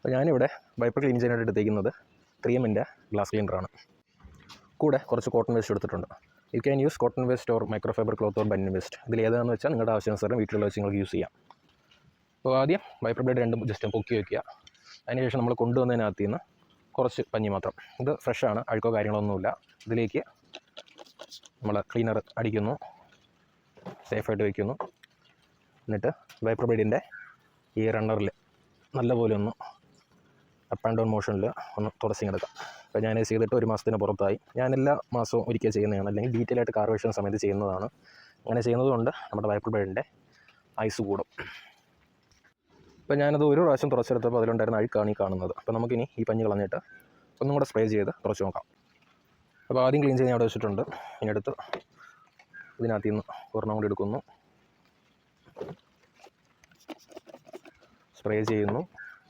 അപ്പോൾ ഞാനിവിടെ wiper clean ചെയ്യാനായിട്ട് എടുത്തേക്കുന്നത് 3M-ൻ്റെ ഗ്ലാസ് ക്ലീനറാണ്. കൂടെ കുറച്ച് കോട്ടൺ വേസ്റ്റ് എടുത്തിട്ടുണ്ട്. You can use cotton waste or microfibre cloth or banian waste. ഇതിൽ ഏതാണെന്ന് വെച്ചാൽ നിങ്ങളുടെ ആവശ്യാനുസരണം വീട്ടിലുള്ള വെച്ച് നിങ്ങൾക്ക് യൂസ് ചെയ്യാം. അപ്പോൾ ആദ്യം വൈപ്പർ ബ്ലേഡ് രണ്ടും ജസ്റ്റ് പൊക്കി വയ്ക്കുക. അതിനുശേഷം നമ്മൾ കൊണ്ടുവന്നതിനകത്ത് നിന്ന് കുറച്ച് പഞ്ഞി മാത്രം, ഇത് ഫ്രഷാണ്, അഴുക്കോ കാര്യങ്ങളൊന്നുമില്ല, ഇതിലേക്ക് നമ്മൾ ക്ലീനർ അടിക്കുന്നു, സേഫായിട്ട് വയ്ക്കുന്നു. എന്നിട്ട് വൈപ്പർ ബ്ലേഡിൻ്റെ ഈ റണ്ണറിൽ നല്ലപോലെ ഒന്ന് അപ്പ് ആൻഡ് ഡൗൺ മോഷനിൽ ഒന്ന് തുടച്ചിങ്ങെടുക്കാം. അപ്പോൾ ഞാനത് ചെയ്തിട്ട് 1 മാസത്തിന് പുറത്തായി. ഞാൻ എല്ലാ മാസവും ഒരിക്കൽ ചെയ്യുന്നതാണ്, അല്ലെങ്കിൽ ഡീറ്റെയിൽ ആയിട്ട് കാർ വാഷ് സമയത്ത് ചെയ്യുന്നതാണ്. അങ്ങനെ ചെയ്യുന്നതുകൊണ്ട് നമ്മുടെ വൈപ്പർ ബ്ലേഡിൻ്റെ ഐസ് കൂടും. അപ്പോൾ ഞാനത് ഒരു പ്രാവശ്യം തുറച്ചെടുത്തപ്പോൾ അതിലുണ്ടായിരുന്ന അഴുക്കാണ് ഈ കാണുന്നത്. അപ്പോൾ നമുക്കിനി ഈ പഞ്ഞി കളഞ്ഞിട്ട് ഒന്നും കൂടെ സ്പ്രേ ചെയ്ത് തുറച്ച് നോക്കാം. അപ്പോൾ ആദ്യം ക്ലീൻ ചെയ്യാൻ അവിടെ വെച്ചിട്ടുണ്ട്. ഇനി അടുത്ത് ഇതിനകത്ത് നിന്ന് ഒരെണ്ണം കൂടി എടുക്കുന്നു, സ്പ്രേ ചെയ്യുന്നു.